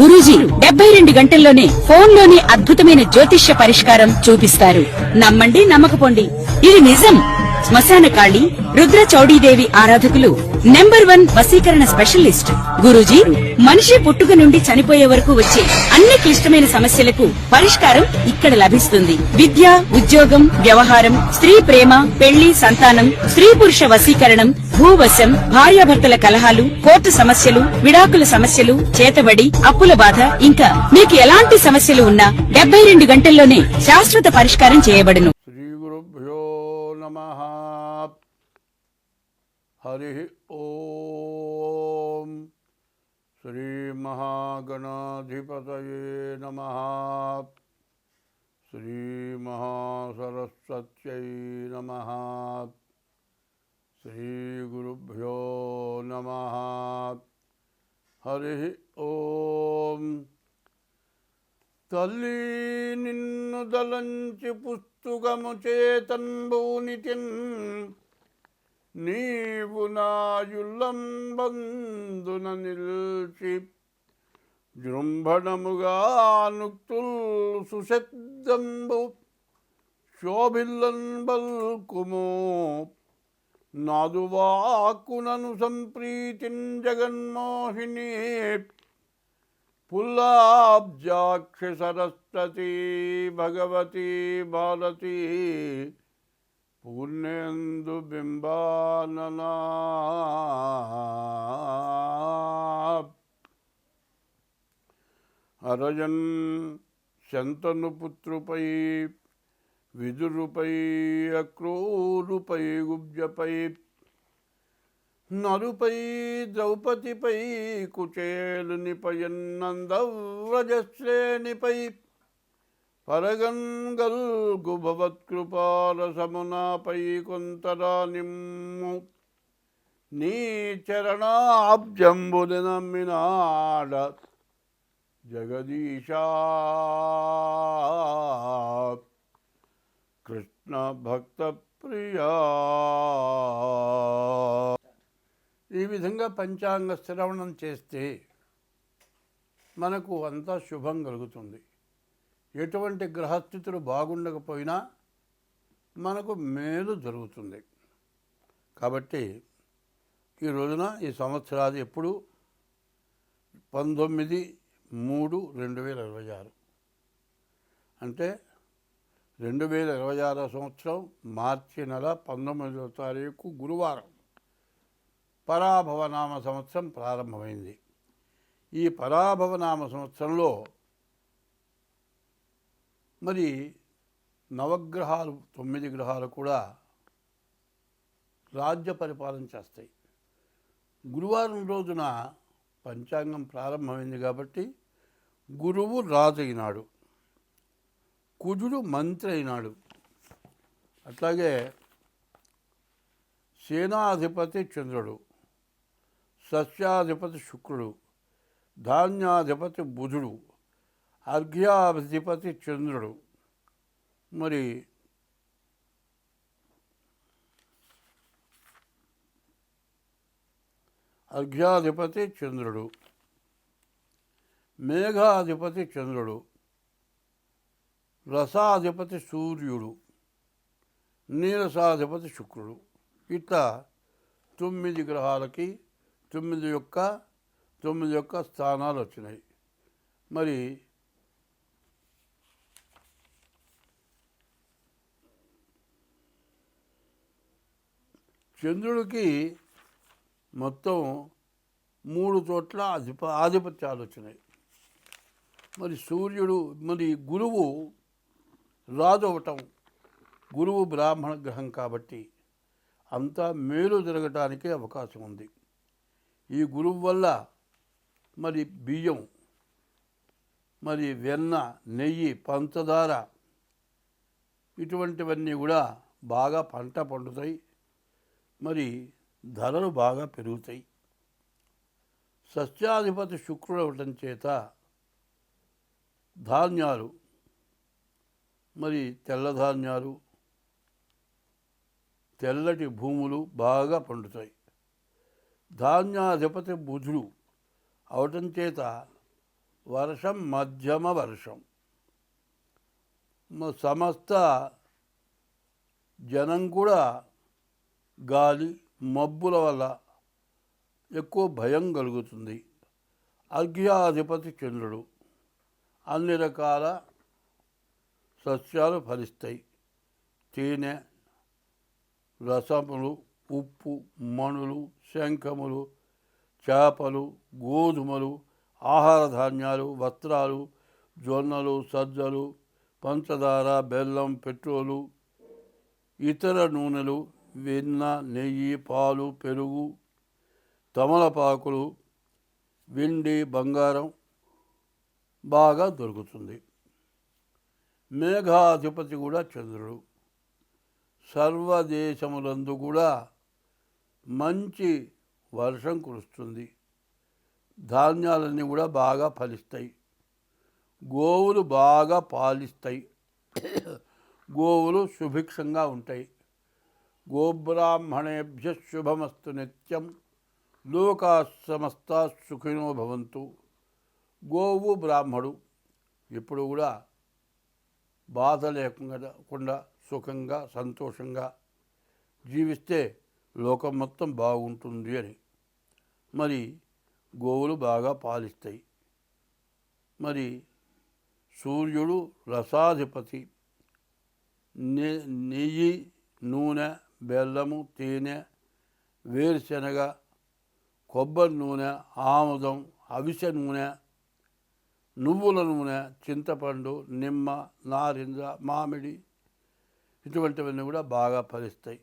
గురూజీ 72 గంటల్లోనే ఫోన్లోనే అద్భుతమైన జ్యోతిష్య పరిష్కారం చూపిస్తారు. నమ్మండి, నమ్మకపోండి, ఇది నిజం. శ్మశాన కాళి రుద్ర చౌడీదేవి ఆరాధకులు నంబర్ 1 వశీకరణ స్పెషలిస్ట్. గురూజీ మనిషి పుట్టుక నుండి చనిపోయే వరకు వచ్చే అన్ని క్లిష్టమైన సమస్యలకు పరిష్కారం ఇక్కడ లభిస్తుంది. విద్య, ఉద్యోగం, వ్యవహారం, స్త్రీ ప్రేమ, పెళ్లి, సంతానం, స్త్రీ పురుష వశీకరణం, భూవశం, భార్యాభర్తల కలహాలు, కోర్టు సమస్యలు, విడాకుల సమస్యలు, చేతబడి, అప్పుల బాధ, ఇంకా మీకు ఎలాంటి సమస్యలు ఉన్నా 72 గంటల్లోనే శాశ్వత పరిష్కారం చేయబడును. శ్రీ గురుభ్యో నమః. హరి ఓం. శ్రీ మహాగణాధిపతయే నమః. శ్రీ మహాసరస్వత్యై నమః. శ్రీ గురుభ్యో నమః. హరి ఓం. తల్లి నిన్ను దలంచి పుస్తుకము చేతన్బూనితిన్, నీవు నాయుల్లంబందున నిల్చి జృంభణముగా నుక్తుల్ సుశబ్దంబు శోభిల్లన్ బల్కుమో, నాదువాకునను సంప్రీతిన్ జగన్మోహిని, పుల్లాబ్జాక్షి సరస్వతి భగవతి భారతి పూర్ణేందు బింబాననా. అరయన్ శంతను పుత్రుపై, విదురుపై, అక్రూరుపై, గుబ్జపై, నరుపై, ద్రౌపదిపై, కుచేలునిపయన్నందవ్రజశ్రేణిపై, పరగంగల్గు భవత్కృపారసమునాపై కొంతరానిమ్ము, నీ చరణాబ్జంబుని నమ్మినాడ జగదీశా. కృష్ణ భక్త ప్రియా. ఈ విధంగా పంచాంగ శ్రవణం చేస్తే మనకు అంతా శుభం కలుగుతుంది. ఎటువంటి గ్రహస్థితులు బాగుండకపోయినా మనకు మేలు జరుగుతుంది. కాబట్టి ఈ రోజున ఈ సంవత్సరాది ఎప్పుడు 19/3/2026 అంటే 2026 సంవత్సరం మార్చి నెల 19వ తారీఖు గురువారం పరాభవనామ సంవత్సరం ప్రారంభమైంది. ఈ పరాభవనామ సంవత్సరంలో మరి నవగ్రహాలు 9 గ్రహాలు కూడా రాజ్య పరిపాలన చేస్తాయి. గురువారం రోజున పంచాంగం ప్రారంభమైంది కాబట్టి గురువు రాజు అయినాడు, కుజుడు మంత్రి అయినాడు, అట్లాగే సేనాధిపతి చంద్రుడు, సస్యాధిపతి శుక్రుడు, ధాన్యాధిపతి బుధుడు, అర్ఘ్యాధిపతి చంద్రుడు, మరి అర్ఘ్యాధిపతి చంద్రుడు, మేఘాధిపతి చంద్రుడు, రసాధిపతి సూర్యుడు, నీరసాధిపతి శుక్రుడు. ఇట్లా 9 గ్రహాలకి 9 యొక్క స్థానాలు వచ్చినాయి. మరి చంద్రుడికి మొత్తం 3 చోట్ల ఆధిపత్యాలు వచ్చినాయి. మరి సూర్యుడు, మరి గురువు రాజు అవటం, గురువు బ్రాహ్మణ గ్రహం కాబట్టి అంతా మేలు జరగటానికి అవకాశం ఉంది. ఈ గురువు వల్ల మరి బియ్యం, మరి వెన్న, నెయ్యి, పంచదార ఇటువంటివన్నీ కూడా బాగా పంట పండుతాయి. మరి ధరలు బాగా పెరుగుతాయి. సస్యాధిపతి శుక్రుడు అవటం చేత ధాన్యాలు, మరి తెల్లధాన్యాలు, తెల్లటి భూములు బాగా పండుతాయి. ధాన్యాధిపతి బుధుడు అవటం చేత వర్షం మధ్యమ వర్షం. సమస్త జనం కూడా గాలి మబ్బుల వల్ల ఎక్కువ భయం కలుగుతుంది. అర్ఘ్యాధిపతి చంద్రుడు. అన్ని రకాల సస్యాలు ఫలిస్తాయి. తేనె, రసములు, ఉప్పు, మణులు, శంఖములు, చేపలు, గోధుమలు, ఆహార ధాన్యాలు, వస్త్రాలు, జొన్నలు, సజ్జలు, పంచదార, బెల్లం, పెట్రోలు, ఇతర నూనెలు, వెన్న, నెయ్యి, పాలు, పెరుగు, తమలపాకులు, వెండి, బంగారం బాగా దొరుకుతుంది. మేఘాధిపతి కూడా చంద్రుడు. సర్వదేశములందు కూడా మంచి వర్షం కురుస్తుంది. ధాన్యాలన్నీ కూడా బాగా ఫలిస్తాయి. గోవులు బాగా పాలిస్తాయి. గోవులు సుభిక్షంగా ఉంటాయి. గోబ్రాహ్మణేభ్య శుభమస్తు నిత్యం, లోకా సమస్త సుఖినో భవంతు. గోవు బ్రాహ్మడు ఎప్పుడు కూడా బాధ లేకుండా సుఖంగా సంతోషంగా జీవిస్తే లోకం మొత్తం బాగుంటుంది అని. మరి గోవులు బాగా పాలిస్తాయి. మరి సూర్యుడు రసాధిపతి. నెయ్యి, నూనె, బెల్లము, తేనె, వేరుశనగ, కొబ్బరి నూనె, ఆముదం, అవిసె నూనె, నువ్వుల నూనె, చింతపండు, నిమ్మ, నారింజ, మామిడి ఇటువంటివన్నీ కూడా బాగా ఫలిస్తాయి.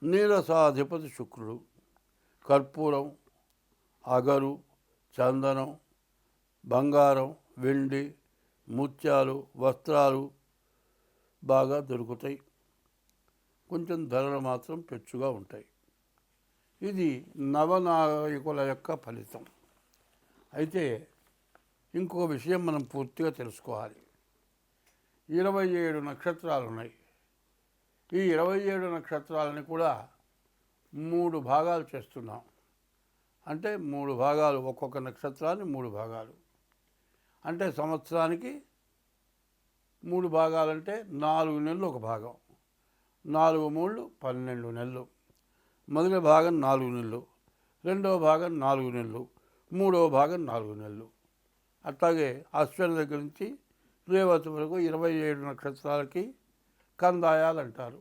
నీరసాధిపతి శుక్రుడు. కర్పూరం, అగరు, చందనం, బంగారం, వెండి, ముత్యాలు, వస్త్రాలు బాగా దొరుకుతాయి. కొంచెం ధరలు మాత్రం పెచ్చుగా ఉంటాయి. ఇది నవనాయకుల యొక్క ఫలితం. అయితే ఇంకొక విషయం మనం పూర్తిగా తెలుసుకోవాలి. 27 నక్షత్రాలు ఉన్నాయి. ఈ 27 నక్షత్రాలని కూడా 3 భాగాలు చేస్తున్నాం. అంటే 3 భాగాలు, ఒక్కొక్క నక్షత్రాన్ని 3 భాగాలు. అంటే సంవత్సరానికి 3 భాగాలంటే 4 నెలలు ఒక భాగం. 4 3 12 నెలలు. మొదటి భాగం 4 నెలలు, రెండవ భాగం 4 నెలలు, మూడవ భాగం 4 నెలలు. అట్లాగే అశ్విని దగ్గర నుంచి రేవతి వరకు 27 నక్షత్రాలకి కందాయాలు అంటారు.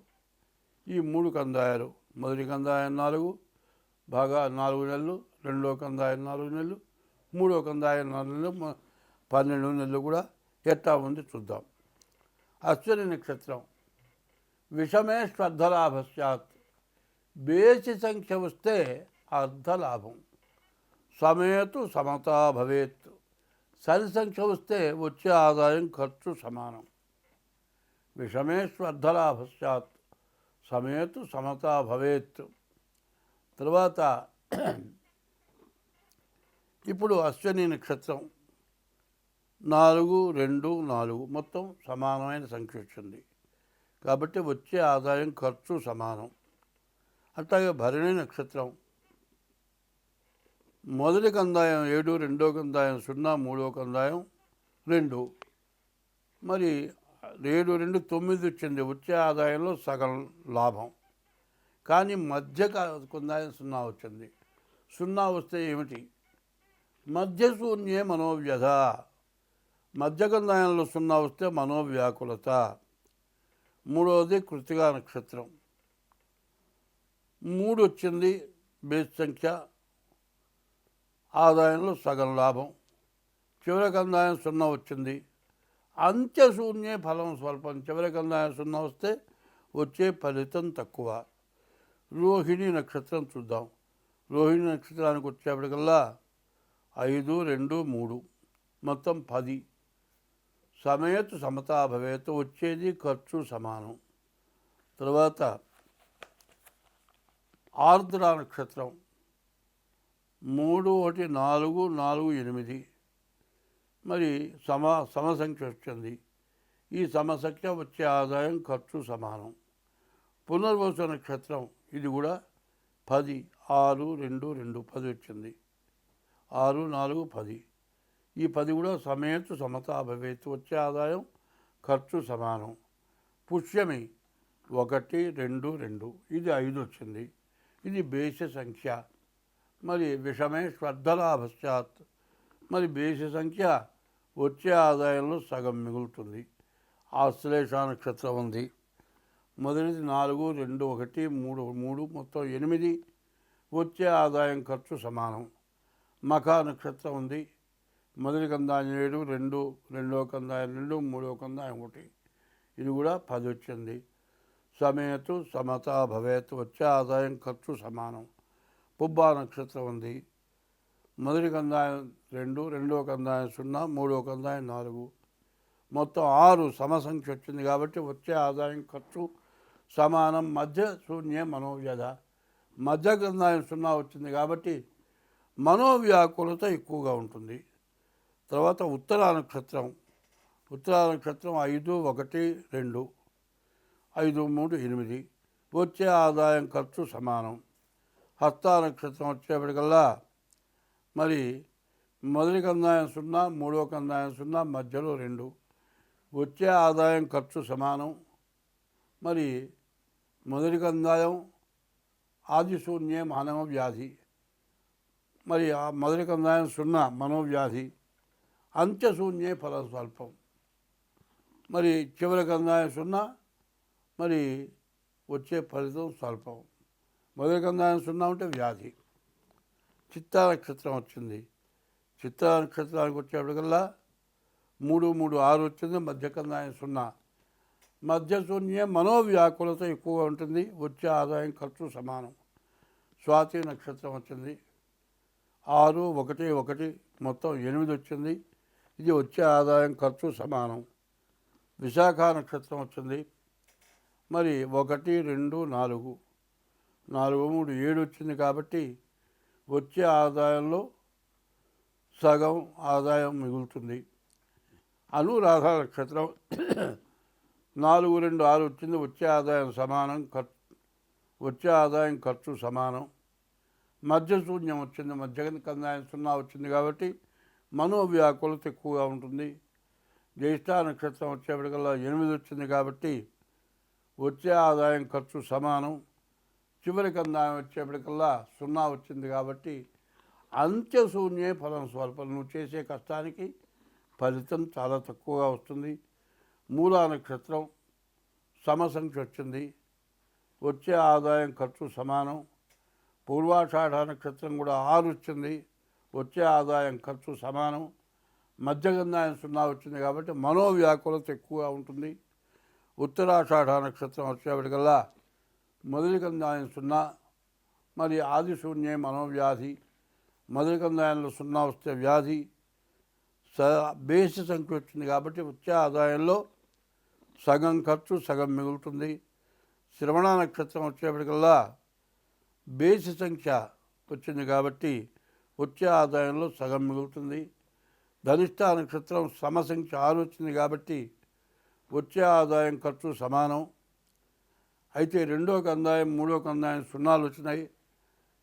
ఈ 3 కందాయాలు, మొదటి కందాయం 4 నెలలు, రెండవ కందాయం 4 నెలలు, మూడవ కందాయం 4 నెలలు, 12 నెలలు కూడా ఎట్టా ఉంది చూద్దాం. అశ్విని నక్షత్రం విషమే శ్రద్ధలాభస్యాత్. బేసి సంఖ్య వస్తే అర్ధలాభం. సమేతు సమతా భవేత్. సరి సంఖ్య వస్తే వచ్చే ఆదాయం ఖర్చు సమానం. విషమే శ్రద్ధలాభస్యాత్, సమేతు సమతా భవేత్. తర్వాత ఇప్పుడు అశ్విని నక్షత్రం 4, 2, 4 మొత్తం సమానమైన సంఖ్య వచ్చింది. కాబట్టి వచ్చే ఆదాయం ఖర్చు సమానం. అట్లాగే భరణి నక్షత్రం మొదటి కందాయం 7, రెండో కందాయం 0, మూడో కందాయం 2. మరి 7, 2, 9 వచ్చింది. వచ్చే ఆదాయంలో సగం లాభం. కానీ మధ్య కందాయం 0 వచ్చింది. 0 వస్తే ఏమిటి? మధ్యశూన్యే మనోవ్యధ. మధ్య కందాయంలో 0 వస్తే మనోవ్యాకులత. మూడవది కృత్తికా నక్షత్రం 3 వచ్చింది. బేస్ సంఖ్య, ఆదాయంలో సగం లాభం. చివరి కందాయం 0 వచ్చింది. అంత్యశూన్యే ఫలం స్వల్పం. చివరి కందాయం 0 వస్తే వచ్చే ఫలితం తక్కువ. రోహిణి నక్షత్రం చూద్దాం. రోహిణి నక్షత్రానికి వచ్చేప్పటికల్లా 5, 2, 3 మొత్తం 10. సమేతు సమతా భవేత్. వచ్చేది ఖర్చు సమానం. తర్వాత ఆర్ద్ర నక్షత్రం 3, 1, 4, 4, 8 మరి సమసంఖ్య వచ్చింది. ఈ సమసంఖ్య వచ్చే ఆదాయం ఖర్చు సమానం. పునర్వసు నక్షత్రం ఇది కూడా 10, 6, 2, 2 10 వచ్చింది. 6, 4, 10. ఈ 10 కూడా సమేతు సమతా భవేత్, వచ్చే ఆదాయం ఖర్చు సమానం. పుష్యమి 1 2 2, ఇది 5 వచ్చింది. ఇది బేసి సంఖ్య. మరి విషమే శ్రద్ధలాభశ్చాత్, మరి బేసి సంఖ్య వచ్చే ఆదాయంలో సగం మిగులుతుంది. ఆశ్లేష నక్షత్రం ఉంది. మొదటిది 4 2 1 3 3, మొత్తం 8. వచ్చే ఆదాయం ఖర్చు సమానం. మఖ నక్షత్రం ఉంది. మొదటి కందాయం 7, రెండవ కందాయం 2, మూడవ కందాయం 1, ఇది కూడా 10 వచ్చింది. సమేతు సమతా భవేత్, వచ్చే ఆదాయం ఖర్చు సమానం. పుబ్బా నక్షత్రం ఉంది. మొదటి కందాయం 2, రెండవ కందాయం 0, మూడవ కందాయం 4, మొత్తం 6 సమసంఖ్య వచ్చింది కాబట్టి వచ్చే ఆదాయం ఖర్చు సమానం. మధ్య శూన్య మనోవ్యధ, మధ్య కందాయం 0 వచ్చింది కాబట్టి మనోవ్యాకులత ఎక్కువగా ఉంటుంది. తర్వాత ఉత్తరా నక్షత్రం. ఉత్తరా నక్షత్రం 5 1 2, 5 3 8, వచ్చే ఆదాయం ఖర్చు సమానం. హస్త నక్షత్రం వచ్చేప్పటికల్లా మరి మొదటి కందాయం 0, మూడవ కందాయం 0, మధ్యలో 2, వచ్చే ఆదాయం ఖర్చు సమానం. మరి మొదటి కందాయం ఆదిశూన్యే మానవ వ్యాధి, మరి ఆ మొదటి కందాయం 0 మనోవ్యాధి, అంత్యశూన్యే ఫలం స్వల్పం. మరి చివరి కందాయం 0, మరి వచ్చే ఫలితం స్వల్పం. మొదటి కందాయం 0 ఉంటే వ్యాధి. చిత్తా నక్షత్రం వచ్చింది. చిత్తా నక్షత్రానికి వచ్చేప్పటికల్లా 3 3 6 వచ్చింది. మధ్య కందాయం 0, మధ్య శూన్య మనోవ్యాకులత ఎక్కువగా ఉంటుంది. వచ్చే ఆదాయం ఖర్చు సమానం. స్వాతి నక్షత్రం వచ్చింది. 6 1 1, మొత్తం 8 వచ్చింది. ఇది వచ్చే ఆదాయం ఖర్చు సమానం. విశాఖ నక్షత్రం వచ్చింది. మరి 1 2 4, 4 3 7 వచ్చింది కాబట్టి వచ్చే ఆదాయంలో సగం ఆదాయం మిగులుతుంది. అనురాధ నక్షత్రం 4 2 6 వచ్చింది. వచ్చే ఆదాయం సమానం, వచ్చే ఆదాయం ఖర్చు సమానం. మధ్య శూన్యం వచ్చింది. మధ్య కందాయం 0 వచ్చింది కాబట్టి మనోవ్యాకులత ఎక్కువగా ఉంటుంది. జ్యేష్ఠ నక్షత్రం వచ్చేప్పటికల్లా 8 వచ్చింది కాబట్టి వచ్చే ఆదాయం ఖర్చు సమానం. చివరి కందాయం వచ్చేప్పటికల్లా 0 వచ్చింది కాబట్టి అంత్యశూన్యే ఫలం స్వల్పం. నువ్వు చేసే కష్టానికి ఫలితం చాలా తక్కువగా వస్తుంది. మూలా నక్షత్రం సమసంఖ్య వచ్చింది. వచ్చే ఆదాయం ఖర్చు సమానం. పూర్వాషాఢ నక్షత్రం కూడా 6 వచ్చింది. వచ్చే ఆదాయం ఖర్చు సమానం. మధ్యగంధాయం 0 వచ్చింది కాబట్టి మనోవ్యాకులత ఎక్కువగా ఉంటుంది. ఉత్తరాషాఢ నక్షత్రం వచ్చేప్పటికల్లా మొదటి కందాయం 0, మరి ఆదిశూన్యే మనోవ్యాధి. మొదటి కందాయంలో 0 వస్తే వ్యాధి. బేసి సంఖ్య వచ్చింది కాబట్టి వచ్చే ఆదాయంలో సగం ఖర్చు సగం మిగులుతుంది. శ్రవణ నక్షత్రం వచ్చేప్పటికల్లా బేసి సంఖ్య వచ్చింది కాబట్టి వచ్చే ఆదాయంలో సగం మిగులుతుంది. ధనిష్ట నక్షత్రం సమసంఖ్య 6 వచ్చింది కాబట్టి వచ్చే ఆదాయం ఖర్చు సమానం. అయితే రెండో కందాయం మూడో కందాయం 0 వచ్చినాయి.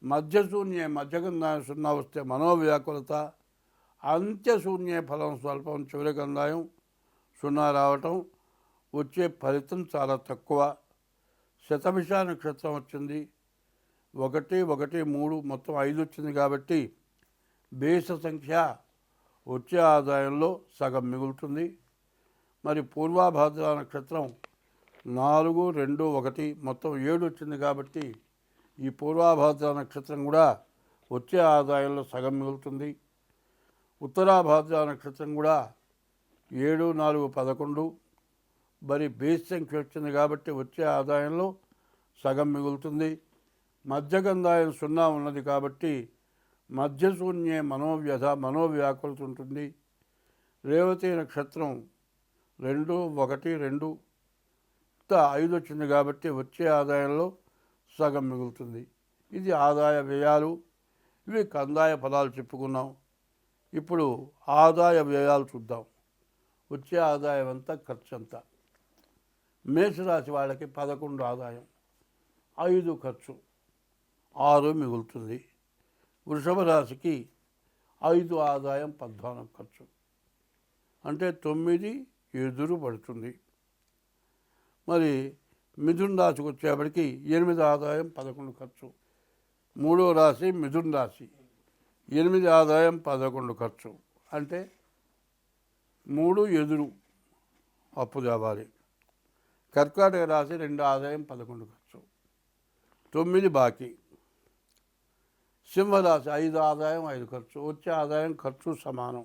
మధ్యశూన్యే మధ్యకందాయం 0 వస్తే మనోవ్యాకులత. అంత్యశూన్యే ఫలం స్వల్పం. చివరి కందాయం 0 రావటం. వచ్చే ఫలితం చాలా తక్కువ. శతభిష నక్షత్రం వచ్చింది. 1 1 3, మొత్తం 5 వచ్చింది కాబట్టి బేస సంఖ్య వచ్చే ఆదాయంలో సగం మిగులుతుంది. మరి పూర్వాభాద్ర నక్షత్రం 4 2 1, మొత్తం 7 వచ్చింది కాబట్టి ఈ పూర్వాభాద్ర నక్షత్రం కూడా వచ్చే ఆదాయంలో సగం మిగులుతుంది. ఉత్తరాభాద్ర నక్షత్రం కూడా 7 4 11, మరి బేస్ సంఖ్య వచ్చింది కాబట్టి వచ్చే ఆదాయంలో సగం మిగులుతుంది. మధ్యగంధాయం 0 ఉన్నది కాబట్టి మధ్యశూన్యే మనోవ్యధ మనోవ్యాకులత ఉంటుంది. రేవతి నక్షత్రం 2 1 2, 5 వచ్చింది కాబట్టి వచ్చే ఆదాయంలో సగం మిగులుతుంది. ఇది ఆదాయ వ్యయాలు. ఇవి కందాయ పదాలు చెప్పుకున్నాం. ఇప్పుడు ఆదాయ వ్యయాలు చూద్దాం. వచ్చే ఆదాయం అంతా ఖర్చు అంతా. మేషరాశి వాళ్ళకి 11 ఆదాయం, 5 ఖర్చు, 6 మిగులుతుంది. వృషభ రాశికి 5 ఆదాయం 14 ఖర్చు అంటే 9 ఎదురు పడుతుంది. మరి మిథున రాశికి వచ్చేప్పటికి 8 ఆదాయం 11 ఖర్చు. మూడో రాశి మిథున రాశి, 8 ఆదాయం 11 ఖర్చు అంటే 3 ఎదురు అప్పు తేవాలి. కర్కాటక రాశి 2 ఆదాయం 11 ఖర్చు, 9 బాకీ. సింహరాశి 5 ఆదాయం 5 ఖర్చు, వచ్చే ఆదాయం ఖర్చు సమానం.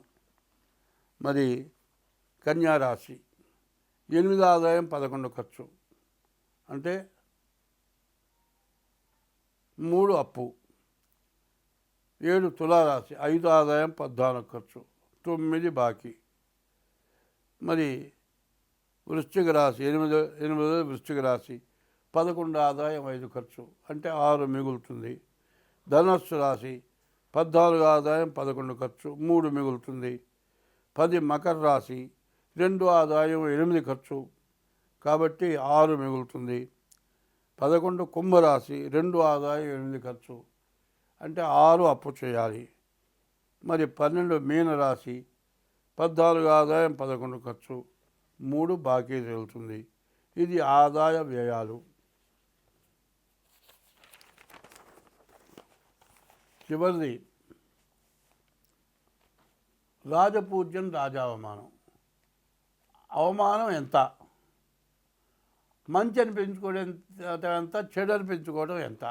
మరి కన్యారాశి 8 ఆదాయం 11 ఖర్చు అంటే 3 అప్పు. 7 తులారాశి 5 ఆదాయం 14 ఖర్చు, 9 బాకీ. మరి వృశ్చిక రాశి 8 వృశ్చిక రాశి 11 ఆదాయం 5 ఖర్చు అంటే 6 మిగులుతుంది. ధనస్సు రాశి 14 ఆదాయం 11 ఖర్చు, 3 మిగులుతుంది. 10 మకర రాశి 2 ఆదాయం 8 ఖర్చు కాబట్టి 6 మిగులుతుంది. 11 కుంభరాశి 2 ఆదాయం 8 ఖర్చు అంటే 6 అప్పు చేయాలి. మరి 12 మీనరాశి 14 ఆదాయం 11 ఖర్చు, 3 బాకీ తేలుతుంది. ఇది ఆదాయ వ్యయాలు. చివరిది రాజపూజ్యం రాజావమానం. అవమానం ఎంత? మంచి అనిపించుకోవడం ఎంత, చెడు అనిపించుకోవడం ఎంత?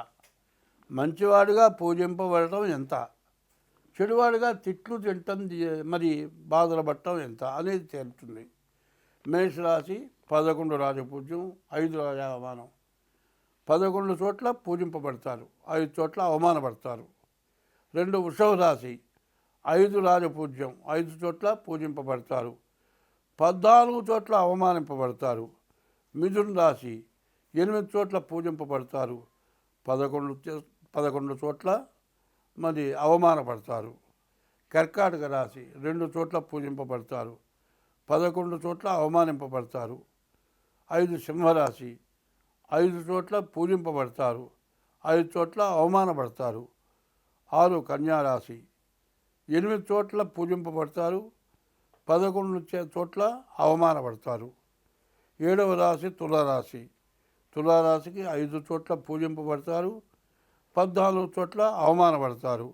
మంచివాడుగా పూజింపబడటం ఎంత, చెడువాడుగా తిట్లు తింటం మరి బాధలు పడటం ఎంత అనేది తేలుతుంది. మేషరాశి 11 రాజపూజ్యం, 5 రాజావమానం. 11 చోట్ల పూజింపబడతారు, 5 చోట్ల అవమానపడతారు. 2 వృషభ రాశి 5 రాజపూజ్యం, 5 చోట్ల పూజింపబడతారు, 14 చోట్ల అవమానింపబడతారు. మిథున రాశి 8 చోట్ల పూజింపబడతారు, 11 చోట్ల మరి అవమానపడతారు. కర్కాటక రాశి 2 చోట్ల పూజింపబడతారు, 11 చోట్ల అవమానింపబడతారు. 5 సింహరాశి 5 చోట్ల పూజింపబడతారు, 5 చోట్ల అవమానపడతారు. 6 కన్యారాశి 8 చోట్ల పూజింపబడతారు, 11 చోట్ల అవమానపడతారు. 7వ రాశి తులారాశి, తులారాశికి 5 చోట్ల పూజింపబడతారు, 14 చోట్ల అవమానపడతారు.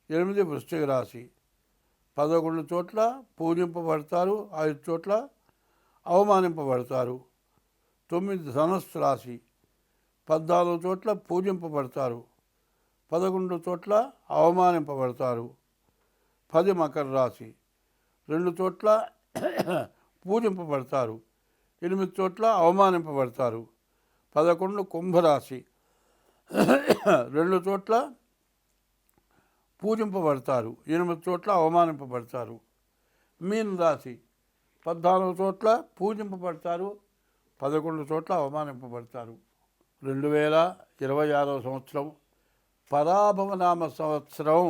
8 వృశ్చిక రాశి 11 చోట్ల పూజింపబడతారు, 5 చోట్ల అవమానింపబడతారు. 9 ధనస్సు రాశి 14 చోట్ల పూజింపబడతారు, 11 చోట్ల అవమానింపబడతారు. 10 మకర రాశి 2 చోట్ల పూజింపబడతారు, 8 చోట్ల అవమానింపబడతారు. 11 కుంభరాశి 2 చోట్ల పూజింపబడతారు, 8 చోట్ల అవమానింపబడతారు. మీన రాశి 14 చోట్ల పూజింపబడతారు, 11 చోట్ల అవమానింపబడతారు. 2026వ సంవత్సరం పరాభవనామ సంవత్సరం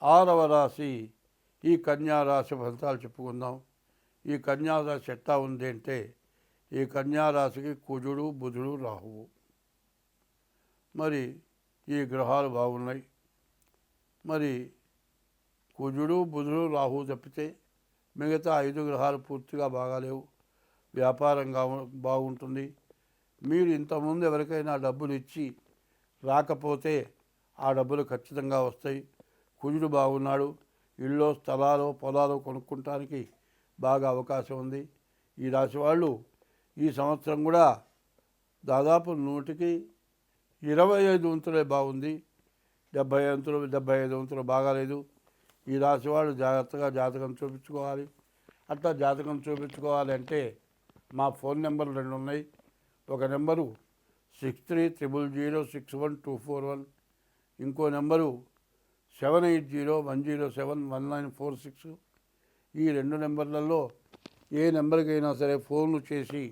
6వ రాశి ఈ కన్యారాశి ఫలితాలు చెప్పుకుందాం. ఈ కన్యారాశి ఎట్లా ఉంది అంటే, ఈ కన్యారాశికి కుజుడు, బుధుడు, రాహువు మరి ఈ గ్రహాలు బాగున్నాయి. మరి కుజుడు, బుధుడు, రాహువు తప్పితే మిగతా 5 గ్రహాలు పూర్తిగా బాగాలేవు. వ్యాపారంగా బాగుంటుంది. మీరు ఇంతకుముందు ఎవరికైనా డబ్బులు ఇచ్చి రాకపోతే ఆ డబ్బులు ఖచ్చితంగా వస్తాయి. కుజుడు బాగున్నాడు, ఇళ్ళో స్థలాలు పొలాలు కొనుక్కోవటానికి బాగా అవకాశం ఉంది. ఈ రాశి వాళ్ళు ఈ సంవత్సరం కూడా దాదాపు 100కి 25 వంతులే బాగుంది, 75 వంతులు బాగాలేదు. ఈ రాశి వాళ్ళు జాగ్రత్తగా జాతకం చూపించుకోవాలి. అట్లా జాతకం చూపించుకోవాలంటే మా ఫోన్ నెంబర్లు 2 ఉన్నాయి. ఒక నెంబరు 6300061241, ఇంకో నెంబరు 7801071946. ఈ 2 నెంబర్లలో ఏ నెంబర్కైనా సరే ఫోన్లు చేసి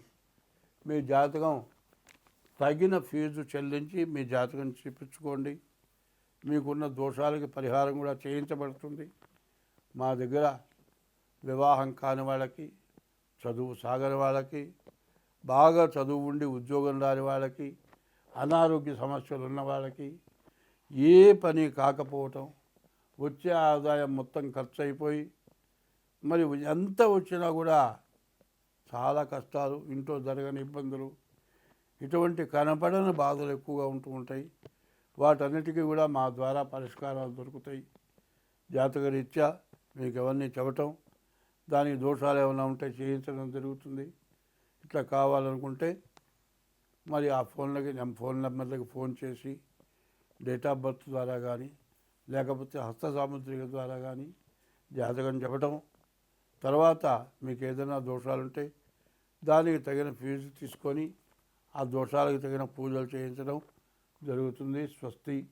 మీ జాతకం తగిన ఫీజు చెల్లించి మీ జాతకం చూపించుకోండి. మీకున్న దోషాలకి పరిహారం కూడా చేయించబడుతుంది. మా దగ్గర వివాహం కాని వాళ్ళకి, చదువు సాగని వాళ్ళకి, బాగా చదువు ఉండి ఉద్యోగం రాని వాళ్ళకి, అనారోగ్య సమస్యలు ఉన్న వాళ్ళకి, ఏ పని కాకపోవటం, వచ్చే ఆదాయం మొత్తం ఖర్చు అయిపోయి మరి ఎంత వచ్చినా కూడా చాలా కష్టాలు, ఇంట్లో జరగని ఇబ్బందులు, ఇటువంటి కనపడని బాధలు ఎక్కువగా ఉంటూ ఉంటాయి. వాటన్నిటికీ కూడా మా ద్వారా పరిష్కారాలు దొరుకుతాయి. జాతకరీత్యా మీకు ఎవరిని చెప్పటం, దానికి దోషాలు ఏమైనా ఉంటే చేయించడం జరుగుతుంది. ఇట్లా కావాలనుకుంటే మరి ఆ ఫోన్ నెంబర్లకి ఫోన్ చేసి డేట్ ఆఫ్ బర్త్ ద్వారా కానీ లేకపోతే హస్త సాముద్రిక ద్వారా కానీ జాతకం చెప్పటం, తర్వాత మీకు ఏదైనా దోషాలుంటే దానికి తగిన ఫీజు తీసుకొని ఆ దోషాలకు తగిన పూజలు చేయించడం జరుగుతుంది. స్వస్తి.